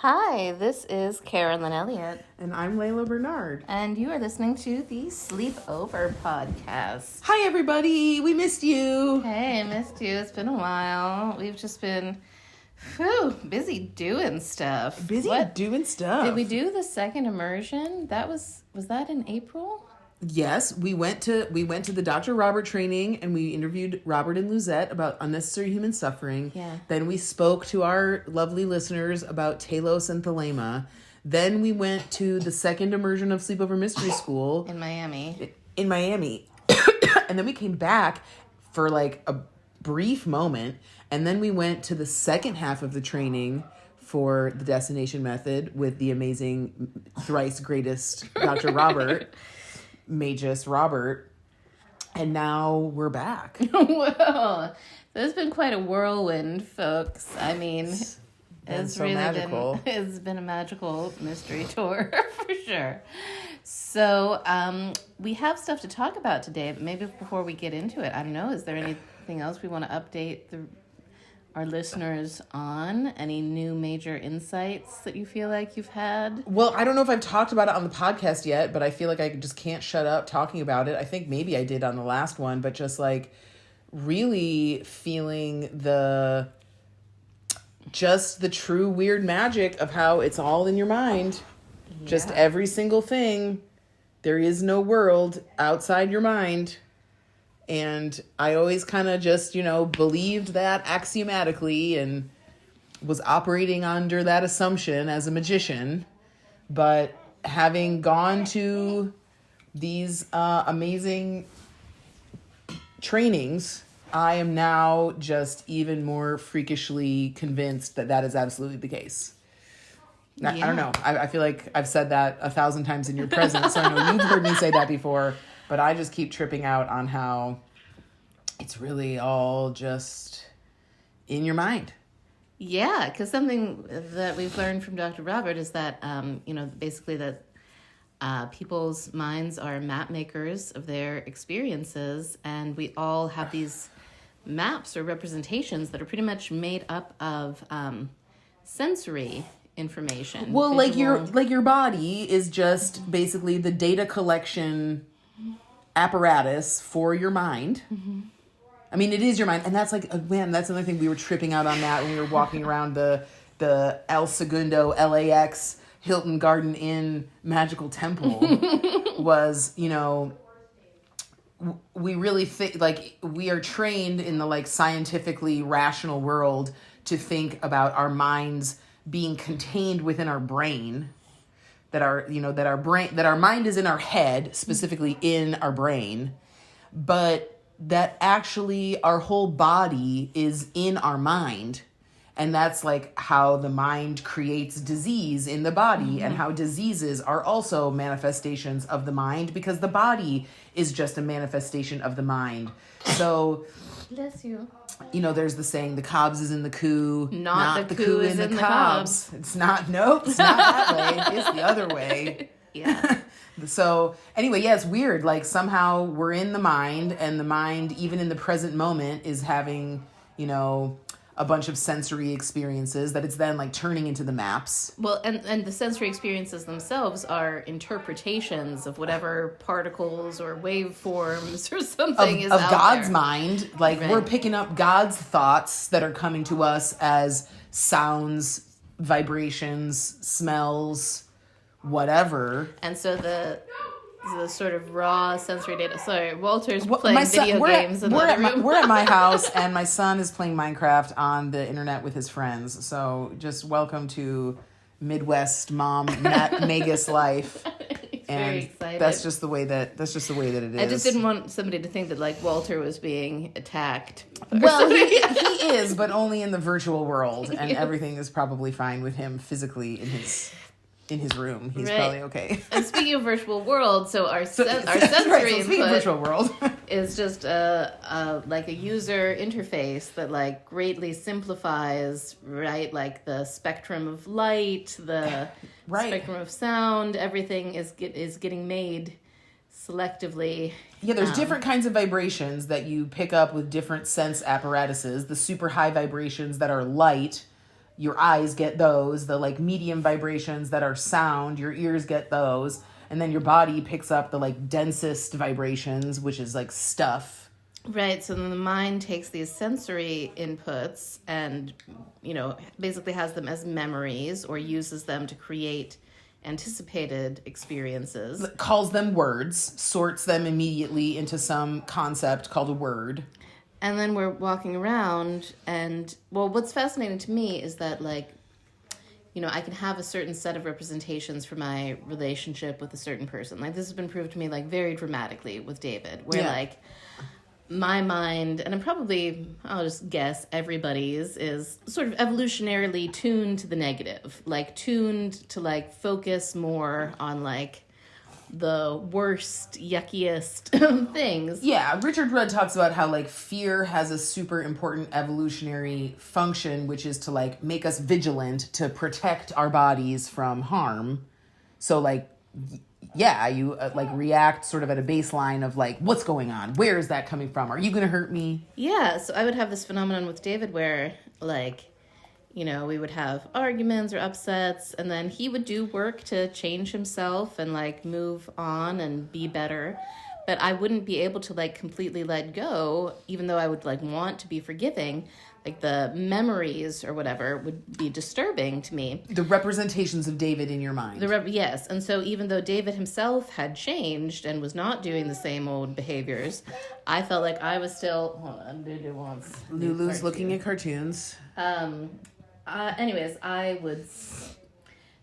Hi, this is Carolyn Laila. And I'm Laila Bernard. And you are listening to the Sleepover Podcast. Hi, everybody. We missed you. Hey, I missed you. It's been a while. We've just been busy doing stuff. Doing stuff. Did we do the second immersion? Was that in April? Yes, we went to the Dr. Robert training and we interviewed Robert and Luzette about unnecessary human suffering. Yeah. Then we spoke to our lovely listeners about Talos and Thelema. Then we went to the second immersion of Sleepover Mystery School. In Miami. And then we came back for like a brief moment. And then we went to the second half of the training for the Destination Method with the amazing, thrice greatest Dr. Robert. Magus Robert, and now we're back. Well, there's been quite a whirlwind, folks. I mean, it's so really magical. It's been a magical mystery tour for sure. So we have stuff to talk about today, but maybe before we get into it, I don't know, is there anything else we want to update our listeners on? Any new major insights that you feel like you've had? Well, I don't know if I've talked about it on the podcast yet, but I feel like I just can't shut up talking about it. I think maybe I did on the last one, but just like really feeling the true weird magic of how it's all in your mind. Yeah. Just every single thing. There is no world outside your mind. And I always kind of just, believed that axiomatically and was operating under that assumption as a magician. But having gone to these amazing trainings, I am now just even more freakishly convinced that that is absolutely the case. Now, yeah. I don't know. I feel like I've said that 1,000 times in your presence. So I know you've heard me say that before. But I just keep tripping out on how it's really all just in your mind. Yeah, because something that we've learned from Dr. Robert is that, basically that people's minds are map makers of their experiences, and we all have these maps or representations that are pretty much made up of sensory information. Well, your body is just basically the data collection apparatus for your mind. Mm-hmm. I mean, it is your mind, and that's like, man, that's another thing. We were tripping out on that when we were walking around the El Segundo LAX Hilton Garden Inn Magical Temple. Was, we really think, like, we are trained in the like scientifically rational world to think about our minds being contained within our brain. That our mind is in our head, specifically in our brain, but that actually our whole body is in our mind. And that's like how the mind creates disease in the body, mm-hmm. and how diseases are also manifestations of the mind, because the body is just a manifestation of the mind. So, bless you. There's the saying, the cobs is in the coo, not the coo is in the cobs. It's not that way. It's the other way. Yeah. So anyway, yeah, it's weird. Like somehow we're in the mind, and the mind, even in the present moment, is having, a bunch of sensory experiences that it's then like turning into the maps. Well, and the sensory experiences themselves are interpretations of whatever particles or waveforms or something is of out God's there. Mind. Like We're picking up God's thoughts that are coming to us as sounds, vibrations, smells, whatever. And so the sort of raw sensory data. Sorry, Walter's playing video games in the other room. We're at my house, and my son is playing Minecraft on the internet with his friends. So just welcome to Midwest mom Magus life. Very excited. That's just the way that it is. I just didn't want somebody to think that like Walter was being attacked. Well, he is, but only in the virtual world, and everything is probably fine with him physically in his room. He's probably okay. And speaking of virtual world, so our sensory input virtual world is just like a user interface that like greatly simplifies, right? Like the spectrum of light, the spectrum of sound, everything is getting made selectively. Yeah, there's different kinds of vibrations that you pick up with different sense apparatuses. The super high vibrations that are light, your eyes get those, the like medium vibrations that are sound, your ears get those, and then your body picks up the like densest vibrations, which is like stuff. Right, so then the mind takes these sensory inputs and, basically has them as memories or uses them to create anticipated experiences. Calls them words, sorts them immediately into some concept called a word. And then we're walking around and, what's fascinating to me is that, like, I can have a certain set of representations for my relationship with a certain person. Like, this has been proved to me, like, very dramatically with David, where, like, my mind, and I'll just guess everybody's, is sort of evolutionarily tuned to the negative, like tuned to like focus more on like the worst, yuckiest things. Yeah, Richard Rudd talks about how like fear has a super important evolutionary function, which is to like make us vigilant to protect our bodies from harm. So like, yeah, you like react sort of at a baseline of like, what's going on? Where is that coming from? Are you going to hurt me? Yeah, so I would have this phenomenon with David where like, we would have arguments or upsets, and then he would do work to change himself and like move on and be better. But I wouldn't be able to like completely let go, even though I would like want to be forgiving. Like the memories or whatever would be disturbing to me. The representations of David in your mind. Yes. And so even though David himself had changed and was not doing the same old behaviors, I felt like I was still... Hold on, Dudu wants... Lulu's looking at cartoons. Anyways, I was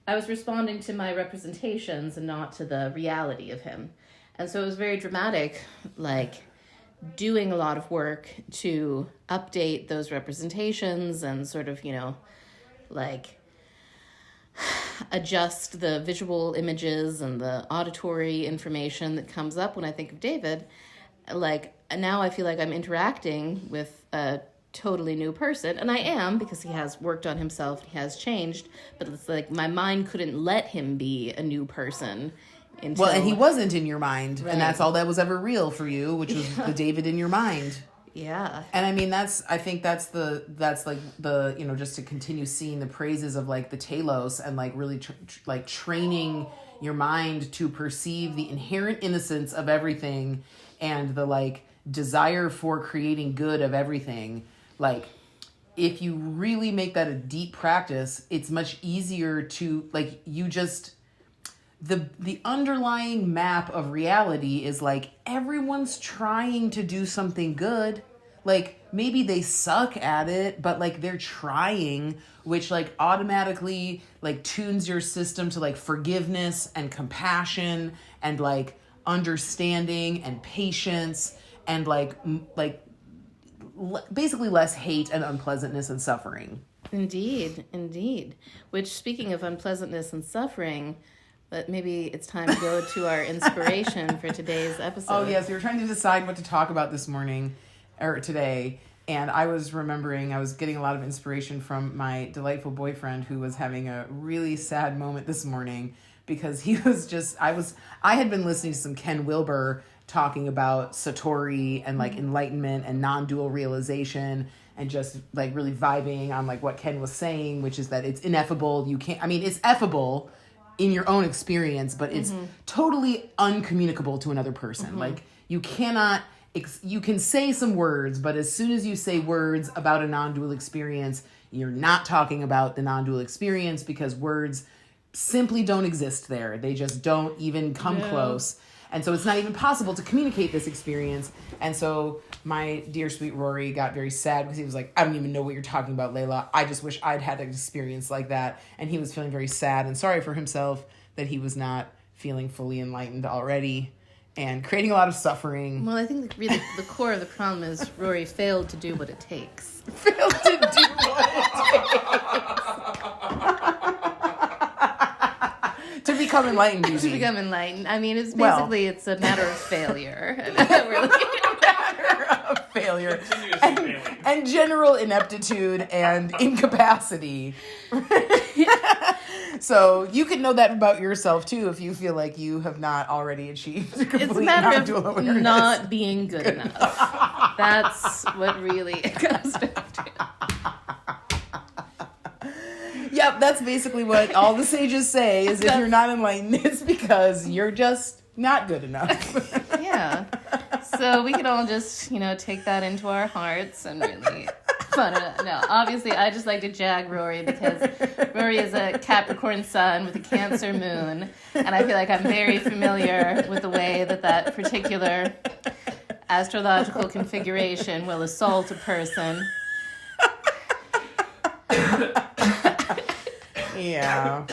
responding to my representations and not to the reality of him. And so it was very dramatic, like... doing a lot of work to update those representations and sort of, like adjust the visual images and the auditory information that comes up when I think of David. Like now I feel like I'm interacting with a totally new person, and I am, because he has worked on himself, he has changed, but it's like my mind couldn't let him be a new person. Well, and he wasn't in your mind, right. And that's all that was ever real for you, which was the David in your mind. Yeah. And I mean, that's like the, just to continue seeing the praises of like the telos and like really like training your mind to perceive the inherent innocence of everything and the like desire for creating good of everything. Like, if you really make that a deep practice, it's much easier to like, you just... The underlying map of reality is like everyone's trying to do something good. Like maybe they suck at it, but like they're trying, which like automatically like tunes your system to like forgiveness and compassion and like understanding and patience and basically less hate and unpleasantness and suffering. Indeed. Which, speaking of unpleasantness and suffering, but maybe it's time to go to our inspiration for today's episode. Oh, yes. We were trying to decide what to talk about this morning, or today. And I was remembering, I was getting a lot of inspiration from my delightful boyfriend who was having a really sad moment this morning because he was just, I had been listening to some Ken Wilber talking about Satori and like enlightenment and non-dual realization and just like really vibing on like what Ken was saying, which is that it's ineffable. It's effable in your own experience, but it's totally uncommunicable to another person. Like you cannot, you can say some words, but as soon as you say words about a non-dual experience, you're not talking about the non-dual experience because words simply don't exist there. They just don't even come close. And so it's not even possible to communicate this experience. And so my dear sweet Rory got very sad because he was like, I don't even know what you're talking about, Laila. I just wish I'd had an experience like that. And he was feeling very sad and sorry for himself that he was not feeling fully enlightened already and creating a lot of suffering. Well, I think really the core of the problem is Rory failed to do what it takes. Failed to do what it takes. To become enlightened, you To mean. become enlightened. I mean, it's basically, it's a matter of failure. Really. Matter of failure. And general ineptitude and incapacity. So you can know that about yourself, too, if you feel like you have not already achieved complete It's a matter non-dual of awareness. not being good enough. That's what really it comes down to. Yep, that's basically what all the sages say, is if you're not enlightened, it's because you're just not good enough. Yeah. So we could all just, take that into our hearts and really fun it. No, obviously I just like to jag Rory because Rory is a Capricorn sun with a Cancer moon, and I feel like I'm very familiar with the way that particular astrological configuration will assault a person. Yeah.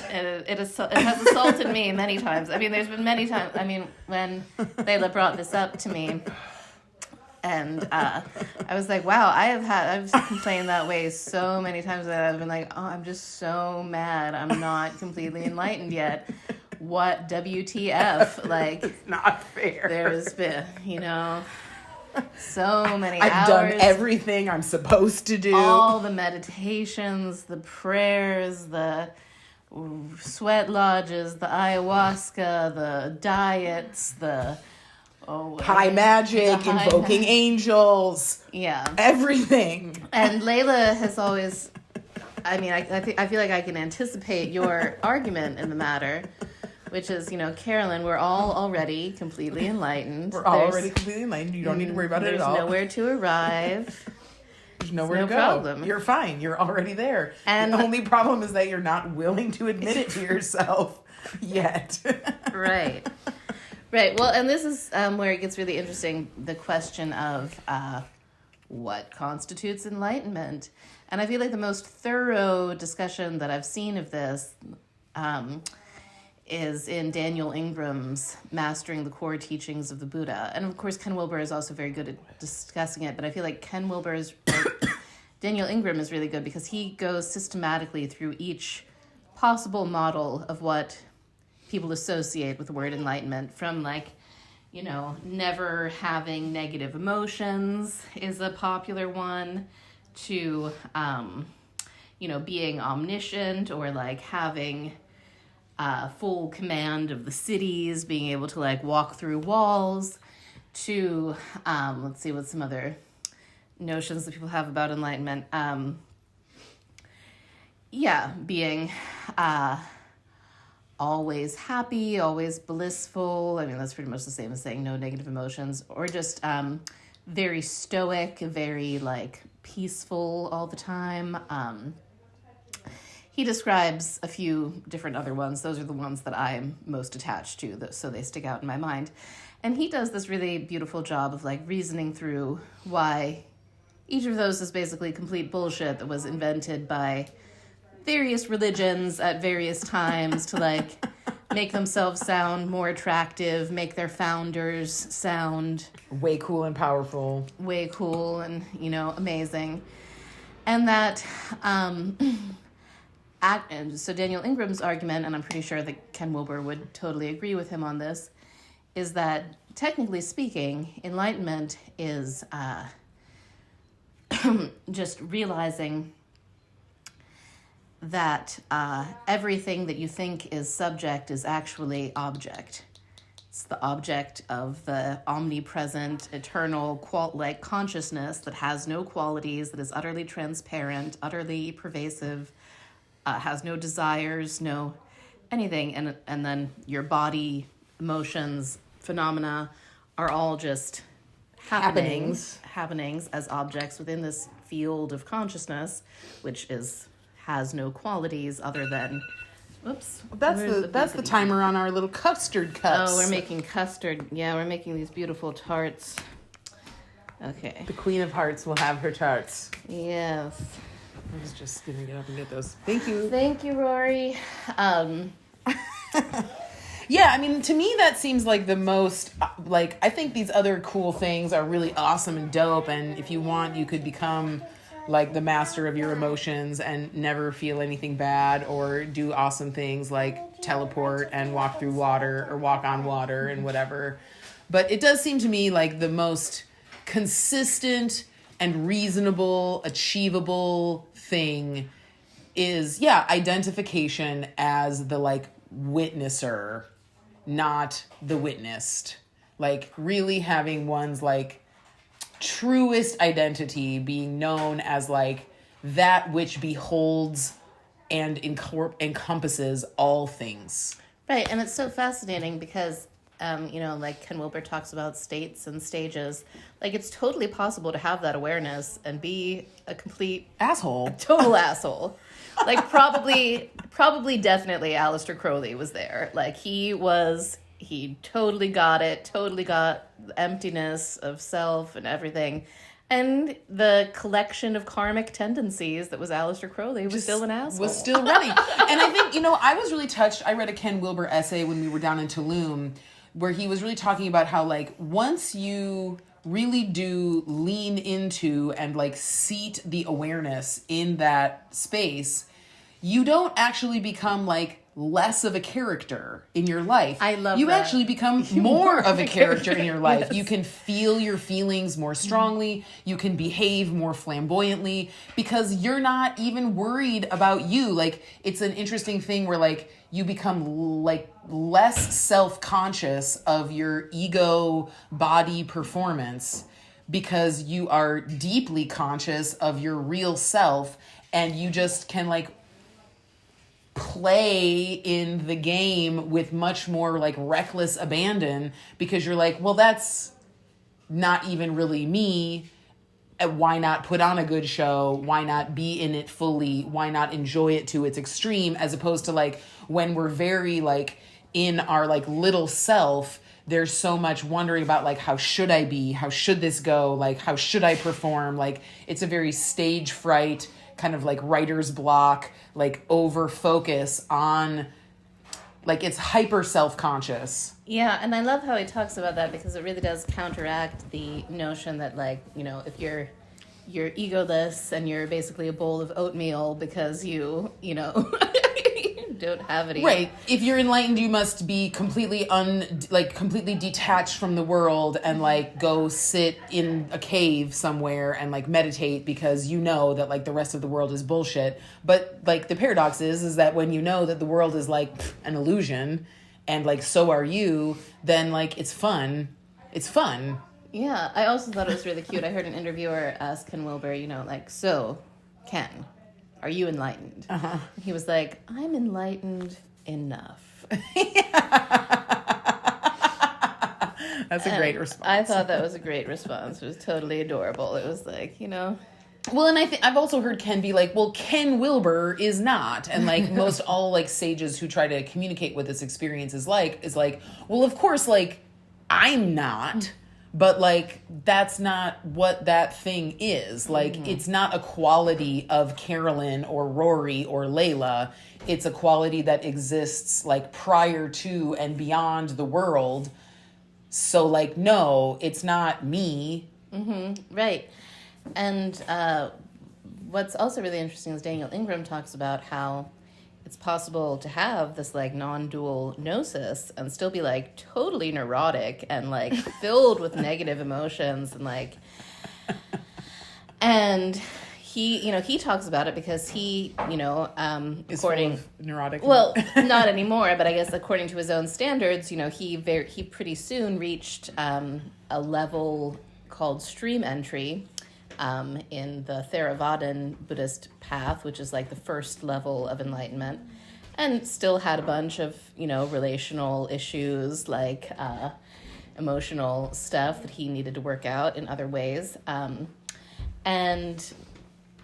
It has assaulted me many times. I mean, there's been many times. I mean, when Laila brought this up to me, and I was like, wow, I've complained that way so many times that I've been like, oh, I'm just so mad. I'm not completely enlightened yet. What WTF? Like, it's not fair. There's been, so many I've hours. done everything I'm supposed to do. All the meditations, the prayers, the sweat lodges, the ayahuasca, the diets, the high magic, invoking angels. Yeah. Everything. And Laila has always, I mean, I feel like I can anticipate your argument in the matter, which is, Carolyn, we're all already completely enlightened. We're already completely enlightened. You don't need to worry about it at all. There's nowhere to arrive. There's nowhere to go. Problem. You're fine. You're already there. And the only problem is that you're not willing to admit it to yourself yet. Right. Right. Well, and this is where it gets really interesting, the question of what constitutes enlightenment. And I feel like the most thorough discussion that I've seen of this is in Daniel Ingram's Mastering the Core Teachings of the Buddha. And of course, Ken Wilber is also very good at discussing it, but I feel like Daniel Ingram is really good because he goes systematically through each possible model of what people associate with the word enlightenment, from never having negative emotions is a popular one, to, being omniscient, or having full command of the cities, being able to walk through walls, to let's see what some other notions that people have about enlightenment. Being always happy, always blissful. I mean, that's pretty much the same as saying no negative emotions, or just very stoic, very peaceful all the time. He describes a few different other ones. Those are the ones that I'm most attached to, so they stick out in my mind. And he does this really beautiful job of reasoning through why each of those is basically complete bullshit that was invented by various religions at various times to make themselves sound more attractive, make their founders sound way cool and powerful, way cool and amazing. And that so Daniel Ingram's argument, and I'm pretty sure that Ken Wilber would totally agree with him on this, is that technically speaking, enlightenment is just realizing that everything that you think is subject is actually object. It's the object of the omnipresent, eternal, consciousness that has no qualities, that is utterly transparent, utterly pervasive, has no desires, no anything. And then your body, emotions, phenomena are all just happenings as objects within this field of consciousness, which has no qualities other than, oops. That's the timer on our little custard cups. Oh, we're making custard. Yeah, we're making these beautiful tarts. Okay. The Queen of Hearts will have her tarts. Yes. I was just gonna get up and get those. Thank you. Thank you, Rory. Yeah, I mean, to me, that seems like the most, I think these other cool things are really awesome and dope, and if you want, you could become, the master of your emotions and never feel anything bad, or do awesome things like teleport and walk through water, or walk on water and whatever. But it does seem to me like the most consistent and reasonable, achievable thing is, identification as the, witnesser, not the witnessed. Really having one's, truest identity being known as, that which beholds and encompasses all things. Right, and it's so fascinating because, like Ken Wilber talks about states and stages. Like, it's totally possible to have that awareness and be a complete total asshole. Like, probably, definitely Aleister Crowley was there. Like, he totally got it, totally got the emptiness of self and everything. And the collection of karmic tendencies that was Aleister Crowley was still an asshole. Was still running. And I think, I was really touched. I read a Ken Wilber essay when we were down in Tulum where he was really talking about how, like, once you really do lean into and, like, seat the awareness in that space, you don't actually become, like, less of a character in your life. I love you that. actually become more of a character in your life. Yes. You can feel your feelings more strongly. You can behave more flamboyantly because you're not even worried about you. Like, it's an interesting thing where, like, you become, like, less self-conscious of your ego body performance because you are deeply conscious of your real self, and you just can, like, play in the game with much more, like, reckless abandon because you're like, well, that's not even really me. Why not put on a good show? Why not be in it fully? Why not enjoy it to its extreme? As opposed to, like, when we're very, like, in our, like, little self, there's so much wondering about, like, how should I be? How should this go? Like, how should I perform? Like, it's a very stage fright kind of, like, writer's block, like, over focus on, like, it's hyper self-conscious. Yeah, and I love how he talks about that because it really does counteract the notion that, like, if you're egoless and you're basically a bowl of oatmeal because you don't have any. Right. If you're enlightened, you must be completely completely detached from the world and, like, go sit in a cave somewhere and, like, meditate because you know that, like, the rest of the world is bullshit. But, like, the paradox is that when you know that the world is, like, an illusion and, like, so are you, then, like, it's fun. It's fun. Yeah, I also thought it was really cute. I heard an interviewer ask Ken Wilber, like, so, Ken, are you enlightened? Uh-huh. He was like, I'm enlightened enough. That's a great response. I thought that was a great response. It was totally adorable. It was like, Well, and I've also heard Ken be like, well, Ken Wilber is not. And, like, most all, like, sages who try to communicate what this experience is like, well, of course, like, I'm not. But, like, that's not what that thing is. Like, it's not a quality of Carolyn or Rory or Laila. It's a quality that exists, like, prior to and beyond the world. So, like, no, it's not me. Mm-hmm. Right. And what's also really interesting is Daniel Ingram talks about how it's possible to have this, like, non-dual gnosis and still be, like, totally neurotic and, like, filled with negative emotions and, like, and he talks about it because he, Is according full of neurotic. Well, not anymore, but I guess according to his own standards, he pretty soon reached a level called stream entry in the Theravadan Buddhist path, which is, like, the first level of enlightenment, and still had a bunch of, relational issues, like emotional stuff that he needed to work out in other ways. And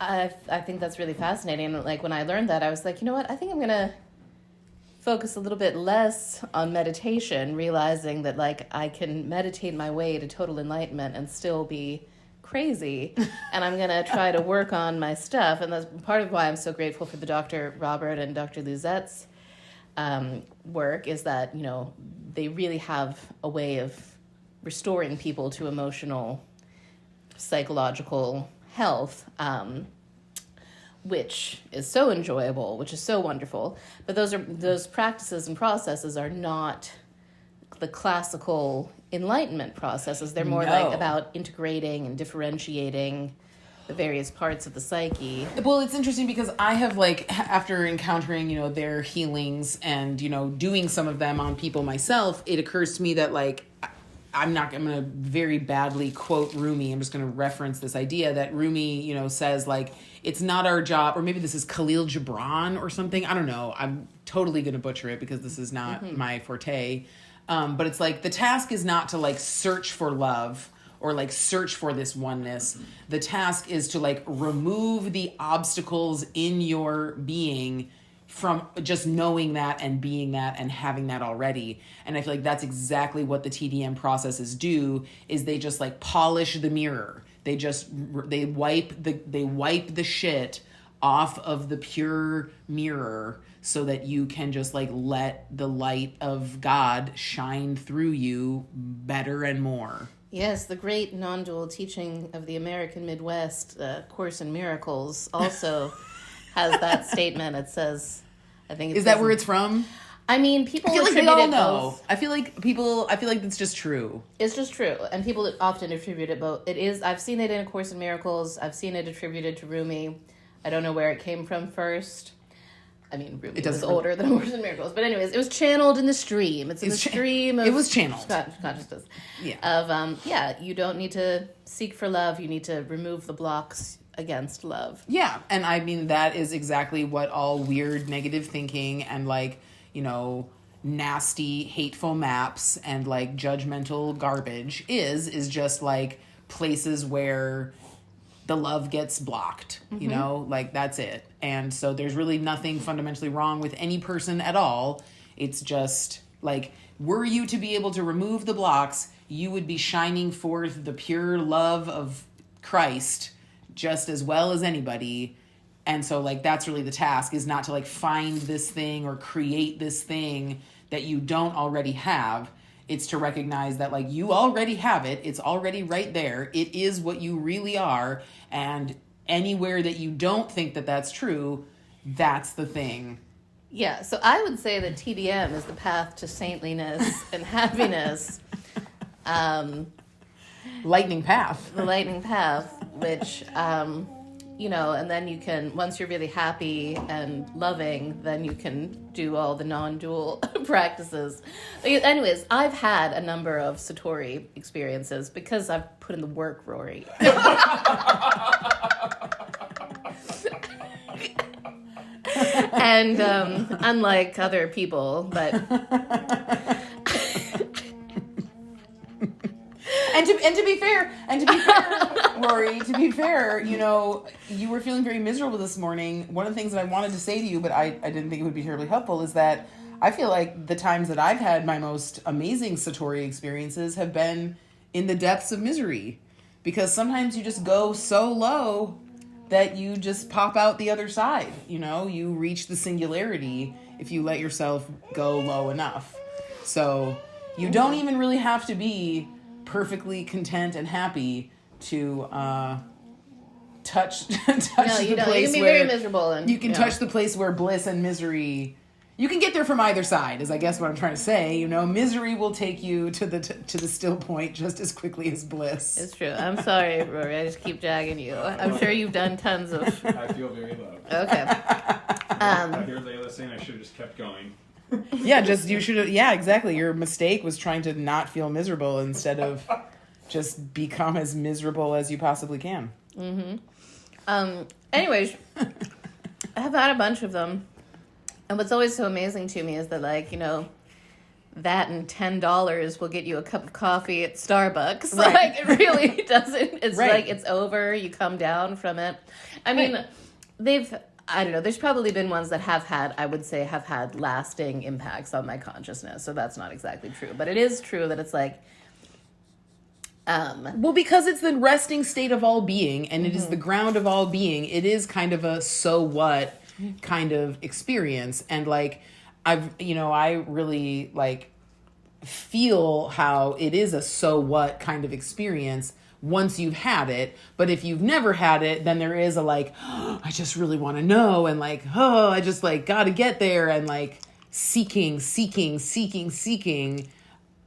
I think that's really fascinating. And, like, when I learned that, I was like, you know what? I think I'm going to focus a little bit less on meditation, realizing that, like, I can meditate my way to total enlightenment and still be crazy, and I'm going to try to work on my stuff. And that's part of why I'm so grateful for the Dr. Robert and Dr. Luzette's work, is that, they really have a way of restoring people to emotional, psychological health, which is so enjoyable, which is so wonderful. But those practices and processes are not the classical enlightenment processes. They're more like about integrating and differentiating the various parts of the psyche. Well, it's interesting because I have, like, after encountering, their healings and, doing some of them on people myself, it occurs to me that, like, I'm going to very badly quote Rumi. I'm just going to reference this idea that Rumi, you know, says like, it's not our job, or maybe this is Khalil Gibran or something. I don't know. I'm totally going to butcher it because this is not my forte. But it's like, the task is not to like search for love or like search for this oneness. The task is to like remove the obstacles in your being from just knowing that and being that and having that already. And I feel like that's exactly what the TDM processes do, is they just like polish the mirror. They wipe the shit off of the pure mirror so that you can just like let the light of God shine through you better and more. Yes, the great non-dual teaching of the American Midwest, Course in Miracles, also has that statement. It says, I think is that where it's from? I mean, people I feel like attribute they all it know. both. I feel like it's just true. It's just true, and people often attribute it both. It is. I've seen it in A Course in Miracles. I've seen it attributed to Rumi. I don't know where it came from first. I mean, Rumi was older than A Course in Miracles, but anyways, it was channeled in the stream. It's in the stream of it was channeled consciousness. Yeah. Of you don't need to seek for love. You need to remove the blocks against love. Yeah, and I mean that is exactly what all weird negative thinking and like, you know, nasty hateful maps and like judgmental garbage is just like places where the love gets blocked, you know, like that's it. And so there's really nothing fundamentally wrong with any person at all. It's just like, were you to be able to remove the blocks, you would be shining forth the pure love of Christ just as well as anybody. And so like, that's really the task, is not to like find this thing or create this thing that you don't already have. It's to recognize that like, you already have it. It's already right there. It is what you really are. And anywhere that you don't think that that's true, that's the thing. Yeah. So I would say that TDM is the path to saintliness and happiness. Lightning path. The lightning path, which, you know, and then you can, once you're really happy and loving, then you can do all the non-dual practices. Anyways, I've had a number of Satori experiences because I've put in the work, Rory. And unlike other people, but... And to be fair, Rory, to be fair, you know, you were feeling very miserable this morning. One of the things that I wanted to say to you, but I didn't think it would be terribly helpful, is that I feel like the times that I've had my most amazing Satori experiences have been in the depths of misery. Because sometimes you just go so low that you just pop out the other side. You know, you reach the singularity if you let yourself go low enough. So you don't even really have to be perfectly content and happy to touch the place you can be where very miserable, and you can touch the place where bliss and misery, you can get there from either side, is I guess what I'm trying to say. You know, misery will take you to the still point just as quickly as bliss. It's true. I'm sorry, Rory. I just keep jagging you. I'm sure you've done tons of... I feel very low. Okay. I hear Laila saying I should have just kept going. Yeah, you should have, yeah, exactly. Your mistake was trying to not feel miserable instead of just become as miserable as you possibly can. Anyways, I have had a bunch of them. And what's always so amazing to me is that, like, you know, that and $10 will get you a cup of coffee at Starbucks. Right. Like, it really doesn't. It's right. like, it's over. You come down from it. I mean, I don't know, there's probably been ones that have had lasting impacts on my consciousness. So that's not exactly true. But it is true that it's like... well, because it's the resting state of all being, and it is the ground of all being, it is kind of a so what kind of experience. And like, I really like feel how it is a so what kind of experience once you've had it. But if you've never had it, then there is a like, oh, I just really want to know, and like, oh, I just like got to get there, and like seeking.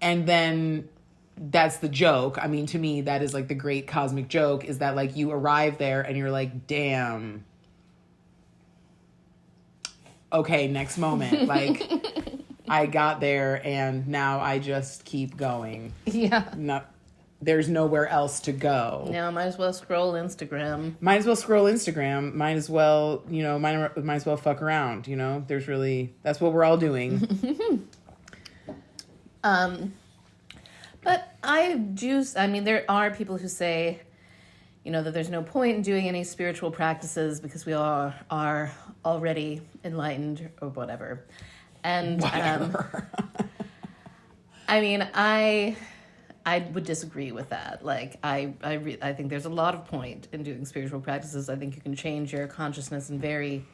And then that's the joke. I mean, to me, that is like the great cosmic joke, is that like you arrive there and you're like, damn. Okay, next moment. Like, I got there and now I just keep going. Yeah. There's nowhere else to go. Now might as well scroll Instagram. Might as well scroll Instagram. Might as well, might as well fuck around, that's what we're all doing. But there are people who say, that there's no point in doing any spiritual practices because we all are already enlightened or whatever. And I would disagree with that. Like, I think there's a lot of point in doing spiritual practices. I think you can change your consciousness in very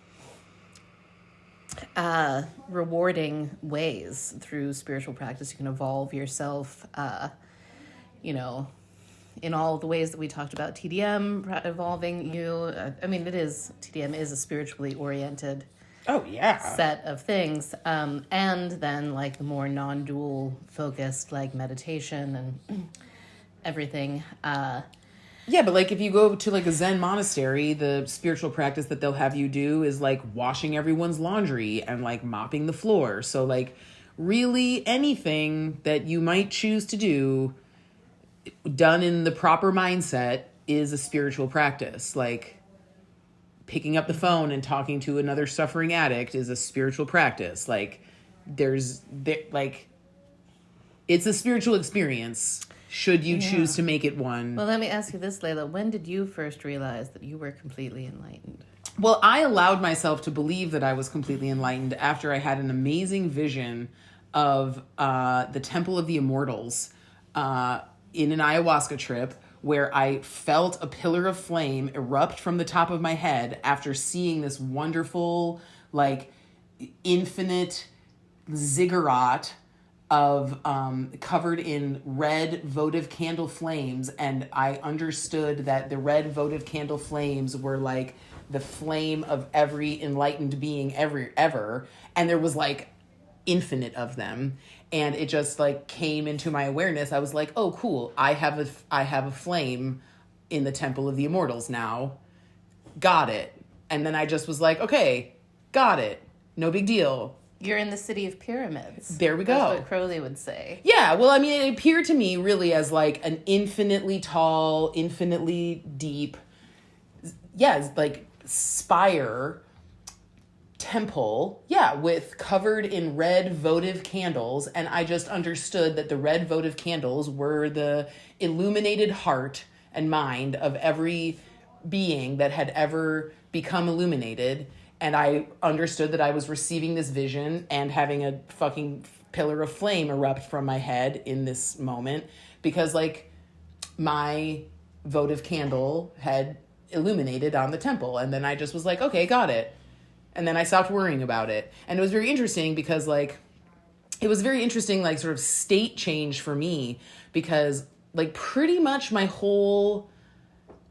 rewarding ways through spiritual practice. You can evolve yourself, in all the ways that we talked about TDM evolving you. TDM is a spiritually oriented set of things. And then like the more non-dual focused like meditation and everything. Yeah, but like if you go to like a Zen monastery, the spiritual practice that they'll have you do is like washing everyone's laundry and like mopping the floor. So like really anything that you might choose to do done in the proper mindset is a spiritual practice. Like picking up the phone and talking to another suffering addict is a spiritual practice. Like it's a spiritual experience should you choose to make it one. Well, let me ask you this, Laila. When did you first realize that you were completely enlightened? Well, I allowed myself to believe that I was completely enlightened after I had an amazing vision of the Temple of the Immortals in an ayahuasca trip where I felt a pillar of flame erupt from the top of my head after seeing this wonderful, like, infinite ziggurat of covered in red votive candle flames, and I understood that the red votive candle flames were like the flame of every enlightened being ever, and there was like infinite of them, and it just like came into my awareness. I was like, oh cool, I have a flame in the Temple of the Immortals now. Got it. And then I just was like, okay, got it. No big deal. You're in the city of pyramids. There we go. That's what Crowley would say. Yeah, well, I mean, it appeared to me really as like an infinitely tall, infinitely deep, like spire temple, with covered in red votive candles. And I just understood that the red votive candles were the illuminated heart and mind of every being that had ever become illuminated. And I understood that I was receiving this vision and having a fucking pillar of flame erupt from my head in this moment because, like, my votive candle had illuminated on the temple. And then I just was like, okay, got it. And then I stopped worrying about it. And it was very interesting because, like, it was very interesting, like, sort of state change for me because, like, pretty much my whole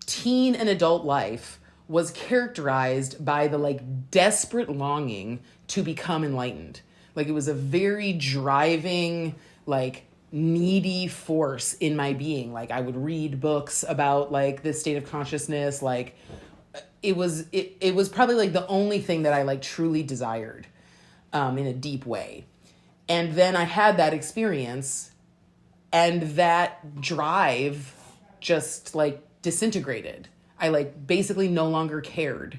teen and adult life was characterized by the like desperate longing to become enlightened. Like it was a very driving, like needy force in my being. Like I would read books about like this state of consciousness. Like it was probably like the only thing that I like truly desired in a deep way. And then I had that experience and that drive just like disintegrated. I like basically no longer cared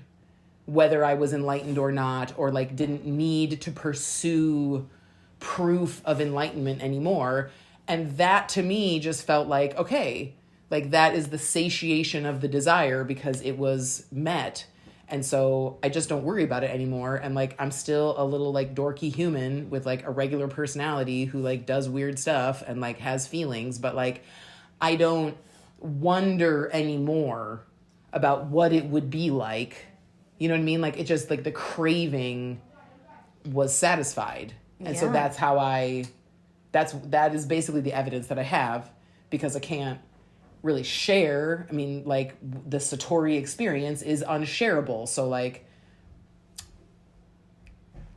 whether I was enlightened or not, or like didn't need to pursue proof of enlightenment anymore. And that to me just felt like, okay, like that is the satiation of the desire because it was met. And so I just don't worry about it anymore. And like, I'm still a little like dorky human with like a regular personality who like does weird stuff and like has feelings, but like, I don't wonder anymore about what it would be like. You know what I mean? Like it just like the craving was satisfied. And so that's how that is basically the evidence that I have because I can't really share. I mean, like the Satori experience is unshareable. So like,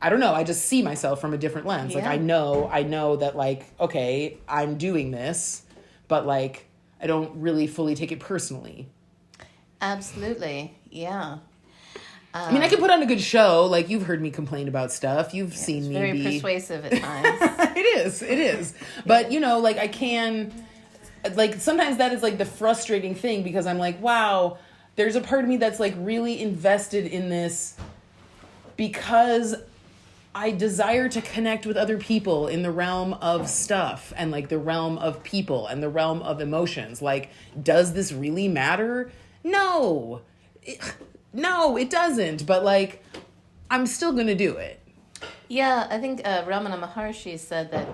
I don't know. I just see myself from a different lens. Like I know that like, okay, I'm doing this, but like, I don't really fully take it personally. Absolutely. Yeah. I mean, I can put on a good show. Like, you've heard me complain about stuff. You've seen me very be... persuasive at times. It is. But, you know, like, I can... Like, sometimes that is, like, the frustrating thing, because I'm like, wow, there's a part of me that's, like, really invested in this because I desire to connect with other people in the realm of stuff and, like, the realm of people and the realm of emotions. Like, does this really matter? No. No, it doesn't. But, like, I'm still going to do it. Yeah, I think Ramana Maharshi said that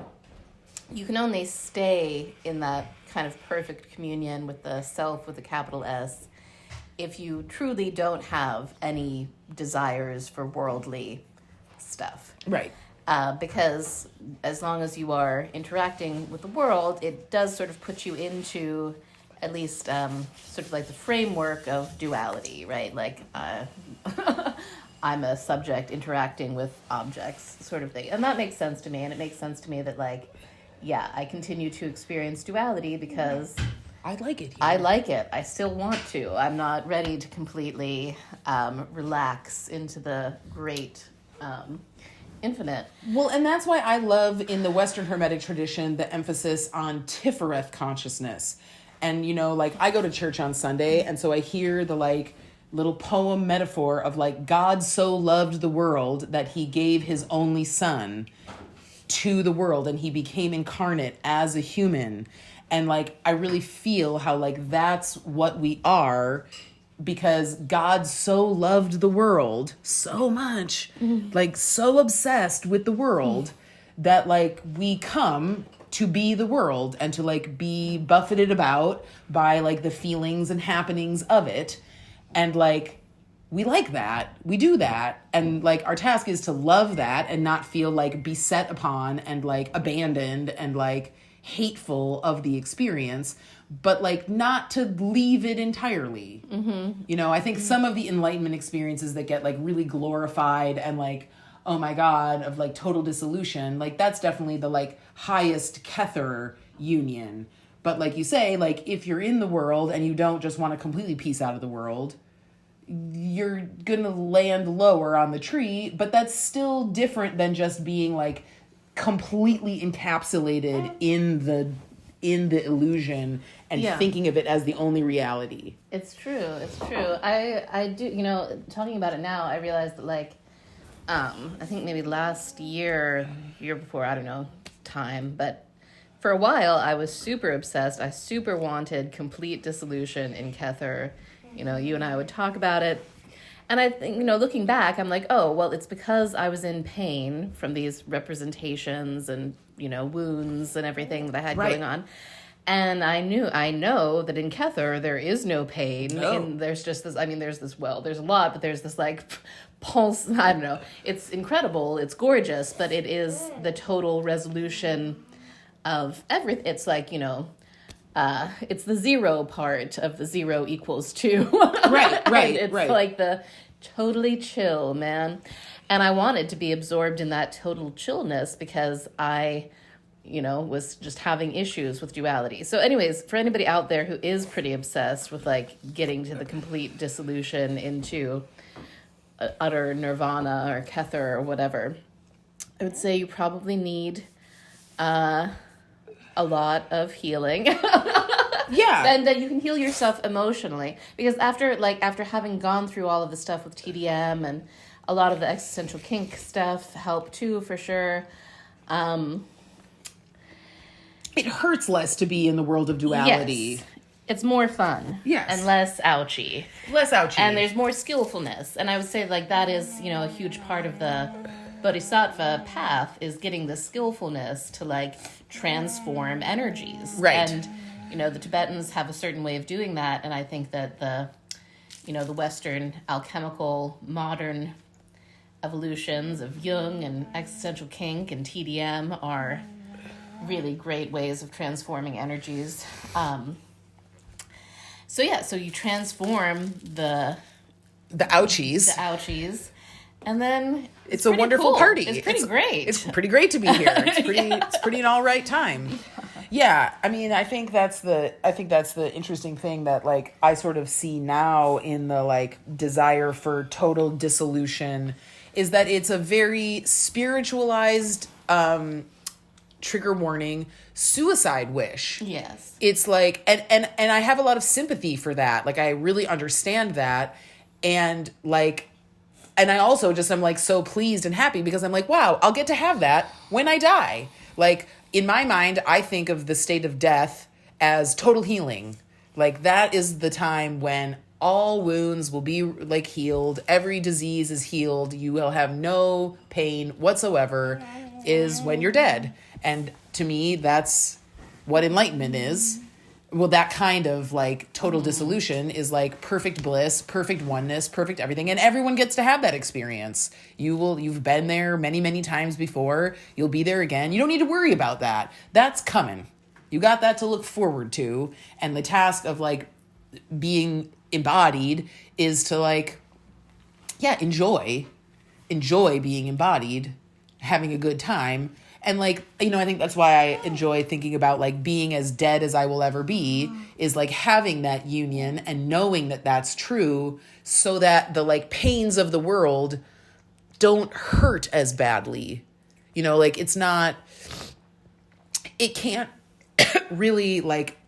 you can only stay in that kind of perfect communion with the self with a capital S if you truly don't have any desires for worldly stuff. Right. Because as long as you are interacting with the world, it does sort of put you into at least sort of like the framework of duality, right? Like I'm a subject interacting with objects sort of thing. And that makes sense to me. And it makes sense to me that, like, yeah, I continue to experience duality because I like it. I like it. I still want to. I'm not ready to completely relax into the great infinite. Well, and that's why I love in the Western Hermetic tradition the emphasis on Tifereth consciousness. And, you know, like, I go to church on Sunday, and so I hear the, like, little poem metaphor of, like, God so loved the world that he gave his only son to the world, and he became incarnate as a human. And, like, I really feel how, like, that's what we are, because God so loved the world so much, like, so obsessed with the world that, like, we come to be the world and to, like, be buffeted about by, like, the feelings and happenings of it. And, like, we like that. We do that. And, like, our task is to love that and not feel, like, beset upon and, like, abandoned and, like, hateful of the experience, but, like, not to leave it entirely. Mm-hmm. You know, I think some of the enlightenment experiences that get, like, really glorified and, like, oh my God, of, like, total dissolution, like, that's definitely the, like, highest Kether union. But, like you say, like, if you're in the world and you don't just want to completely peace out of the world, you're gonna land lower on the tree, but that's still different than just being, like, completely encapsulated in the illusion and thinking of it as the only reality. It's true. I do, you know, talking about it now, I realized that, like, I think maybe last year before, I don't know, time, but for a while I was super obsessed. I super wanted complete dissolution in Kether. You know, you and I would talk about it. And I think, you know, looking back, I'm like, oh, well, it's because I was in pain from these representations and, you know, wounds and everything that I had going on. And I know that in Kether, there is no pain. No. And there's just this, I mean, there's a lot, but there's this, like, pulse, I don't know. It's incredible. It's gorgeous, but it is the total resolution of everything. It's like, you know, it's the zero part of the 0 equals 2. Right. It's like the totally chill, man. And I wanted to be absorbed in that total chillness because I, you know, was just having issues with duality. So anyways, for anybody out there who is pretty obsessed with, like, getting to the complete dissolution into utter nirvana or Kether or whatever, I would say you probably need a lot of healing. Yeah. And that you can heal yourself emotionally. Because after having gone through all of the stuff with TDM and a lot of the existential kink stuff helped too, for sure. It hurts less to be in the world of duality. Yes. It's more fun. Yes. And less ouchy. And there's more skillfulness. And I would say, like, that is, you know, a huge part of the Bodhisattva path is getting the skillfulness to, like, transform energies. Right. And, you know, the Tibetans have a certain way of doing that. And I think that the Western alchemical modern evolutions of Jung and existential kink and TDM are really great ways of transforming energies. So you transform the ouchies, and then it's a wonderful party. It's pretty great. It's pretty great to be here. It's pretty an all right time. Yeah, I mean, I think that's the interesting thing that like I sort of see now in the like desire for total dissolution is that it's a very spiritualized trigger warning suicide wish. Yes. It's like and I have a lot of sympathy for that. Like I really understand that, and like and I also just am like so pleased and happy because I'm like, wow, I'll get to have that when I die. Like in my mind, I think of the state of death as total healing. Like that is the time when all wounds will be like healed. Every disease is healed. You will have no pain whatsoever is when you're dead. And to me, that's what enlightenment is. Well, that kind of like total dissolution is like perfect bliss, perfect oneness, perfect everything. And everyone gets to have that experience. You've been there many, many times before. You'll be there again. You don't need to worry about that. That's coming. You got that to look forward to. And the task of like being embodied is to like, yeah, enjoy being embodied, having a good time. And like, you know, I think that's why I enjoy thinking about like being as dead as I will ever be is like having that union and knowing that that's true so that the like pains of the world don't hurt as badly. You know, like it can't really like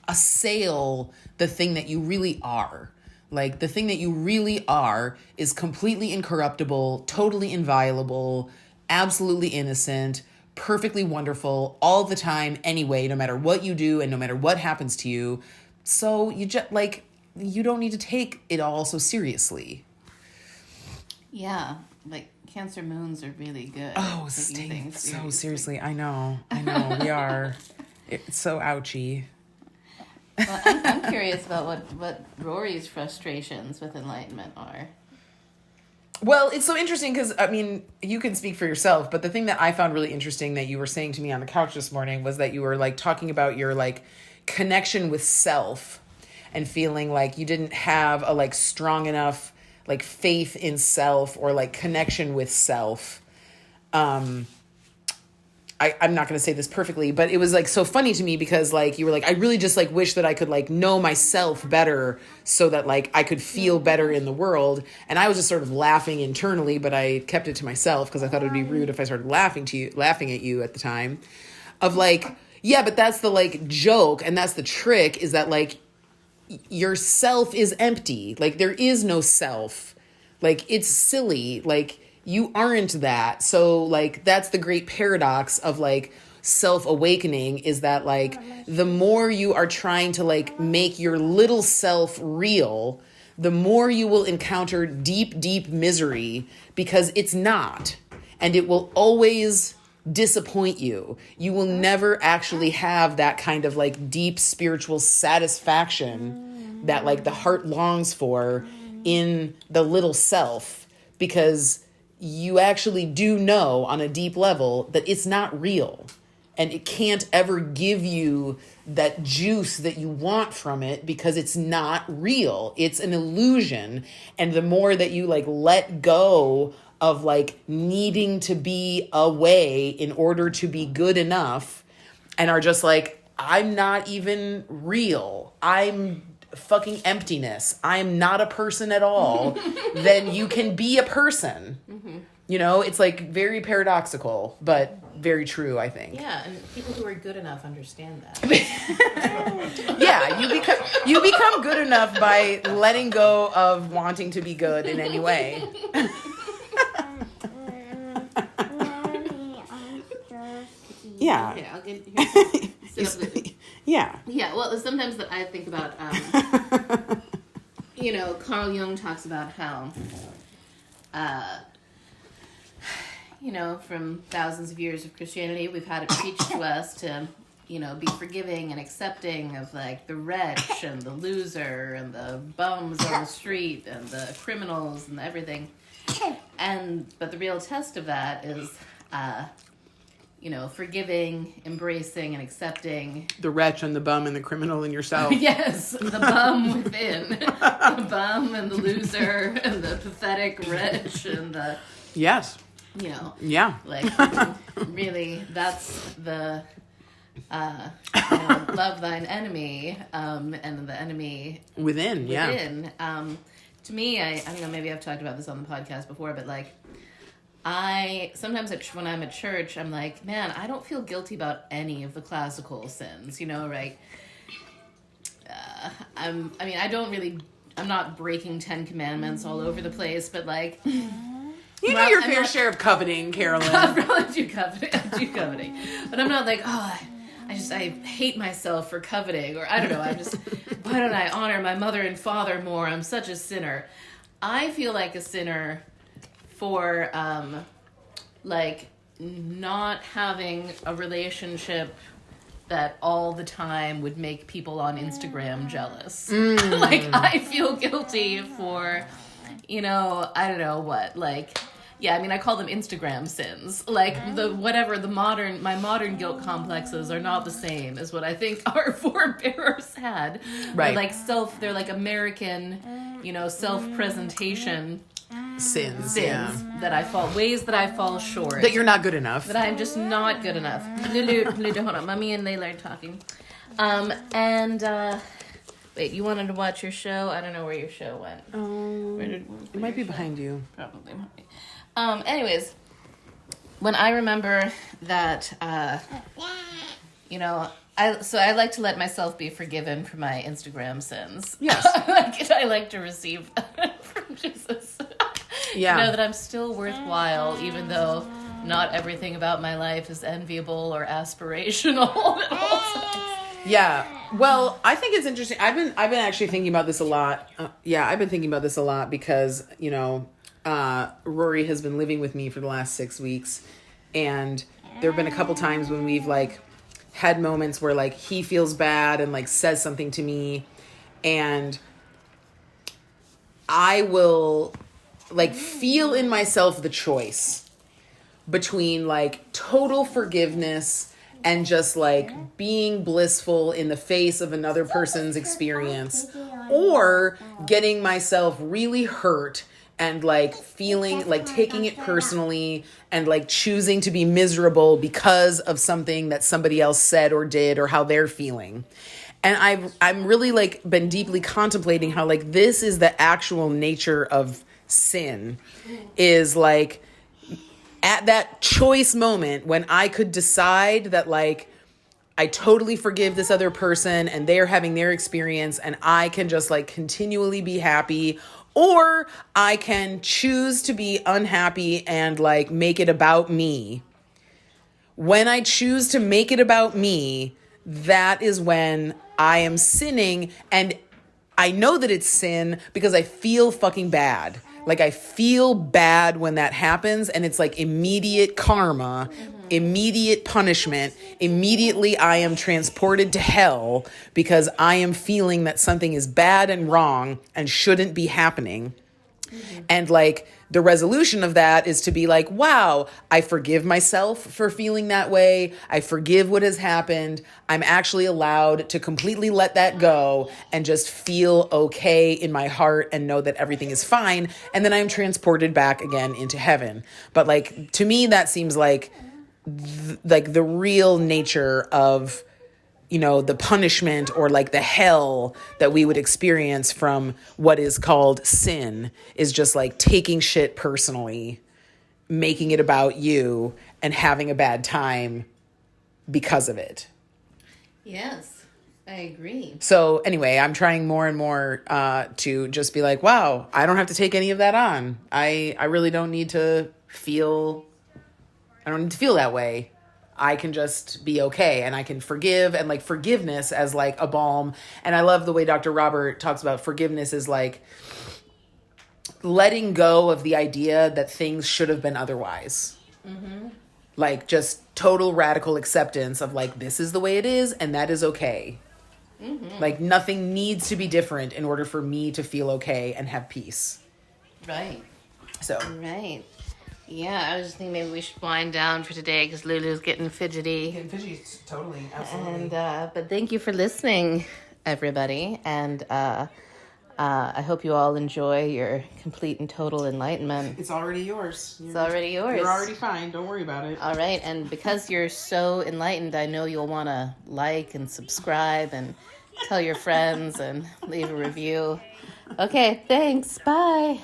assail the thing that you really are. Like the thing that you really are is completely incorruptible, totally inviolable, absolutely innocent, perfectly wonderful all the time anyway, no matter what you do and no matter what happens to you. So you just like, you don't need to take it all so seriously. Yeah, like Cancer moons are really good. Oh, taking things so seriously. I know, we are. It's so ouchy. Well, I'm curious about what Rory's frustrations with enlightenment are. Well, it's so interesting because, I mean, you can speak for yourself, but the thing that I found really interesting that you were saying to me on the couch this morning was that you were, like, talking about your, like, connection with self and feeling like you didn't have a, like, strong enough, like, faith in self or, like, connection with self. I'm not going to say this perfectly, but it was like so funny to me because like you were like, I really just like wish that I could like know myself better so that like I could feel better in the world. And I was just sort of laughing internally, but I kept it to myself because I thought it would be rude if I started laughing at you at the time of like, yeah, but that's the like joke. And that's the trick is that like your self is empty. Like there is no self. Like it's silly. Like you aren't that. So like, that's the great paradox of like self-awakening is that like, the more you are trying to like make your little self real, the more you will encounter deep, deep misery because it's not. And it will always disappoint you. You will never actually have that kind of like deep spiritual satisfaction that like the heart longs for in the little self because you actually do know on a deep level that it's not real and it can't ever give you that juice that you want from it because it's not real. It's an illusion. And the more that you like let go of like needing to be away in order to be good enough and are just like, I'm not even real. I'm fucking emptiness. I'm not a person at all. Then you can be a person. Mm-hmm. You know, it's like very paradoxical, but very true, I think. Yeah, and people who are good enough understand that. Yeah, you become good enough by letting go of wanting to be good in any way. Yeah. Okay, I'll get Yeah. Yeah, well, sometimes that I think about, you know, Carl Jung talks about how, you know, from thousands of years of Christianity, we've had it preached to us to, you know, be forgiving and accepting of, like, the wretch and the loser and the bums on the street and the criminals and everything. But the real test of that is, you know, forgiving, embracing, and accepting. The wretch and the bum and the criminal in yourself. Yes, the bum within. The bum and the loser and the pathetic wretch and the... Yes. You know. Yeah. Like, really, that's the love thine enemy, and the enemy within. To me, I don't know, maybe I've talked about this on the podcast before, but like, I sometimes when I'm at church, I'm like, man, I don't feel guilty about any of the classical sins, right? I'm not breaking 10 commandments all over the place, but like, you do your fair share of coveting, Carolyn. I do coveting, but I'm not like, oh, I hate myself for coveting, or I don't know, why don't I honor my mother and father more? I'm such a sinner. I feel like a sinner for like not having a relationship that all the time would make people on Instagram jealous. Like, I feel guilty for, I don't know what, like, yeah, I mean, I call them Instagram sins. Like, my modern guilt complexes are not the same as what I think our forebearers had. Right. They're like American, self-presentation sins ways that I fall short. That you're not good enough. That I'm just not good enough. Lulu, hold on. Mommy and Laila are talking. Wait, you wanted to watch your show? I don't know where your show went. It might be behind you. Probably might be. Anyways, when I remember that, I like to let myself be forgiven for my Instagram sins. Yes. I like to receive from Jesus. Yeah. That I'm still worthwhile, even though not everything about my life is enviable or aspirational at all times. Yeah. Well, I think it's interesting. I've been actually thinking about this a lot. I've been thinking about this a lot because, Rory has been living with me for the last 6 weeks, and there have been a couple times when we've like had moments where like he feels bad and like says something to me, and I will like feel in myself the choice between like total forgiveness and just like being blissful in the face of another person's experience, or getting myself really hurt and like feeling like taking it personally and like choosing to be miserable because of something that somebody else said or did or how they're feeling. And I'm really like been deeply contemplating how like this is the actual nature of sin, is like at that choice moment when I could decide that like I totally forgive this other person and they're having their experience and I can just like continually be happy, or I can choose to be unhappy and like make it about me. When I choose to make it about me, that is when I am sinning, and I know that it's sin because I feel fucking bad. Like I feel bad when that happens, and it's like immediate karma, immediate punishment. Immediately I am transported to hell because I am feeling that something is bad and wrong and shouldn't be happening. And like the resolution of that is to be like, wow, I forgive myself for feeling that way. I forgive what has happened. I'm actually allowed to completely let that go and just feel okay in my heart and know that everything is fine. And then I'm transported back again into heaven. But like, to me, that seems like the real nature of, the punishment or like the hell that we would experience from what is called sin, is just like taking shit personally, making it about you, and having a bad time because of it. Yes, I agree. So anyway, I'm trying more and more to just be like, wow, I don't have to take any of that on. I really don't need to feel, that way. I can just be okay, and I can forgive, and like forgiveness as like a balm. And I love the way Dr. Robert talks about forgiveness is like letting go of the idea that things should have been otherwise. Mm-hmm. Like just total radical acceptance of like, this is the way it is, and that is okay. Mm-hmm. Like nothing needs to be different in order for me to feel okay and have peace. Right. So. Right. Yeah, I was just thinking maybe we should wind down for today because Lulu's getting fidgety. Totally, absolutely. And but thank you for listening, everybody. And I hope you all enjoy your complete and total enlightenment. It's already yours. It's already yours. You're already fine. Don't worry about it. All right, and because you're so enlightened, I know you'll want to like and subscribe and tell your friends and leave a review. Okay, thanks. Bye.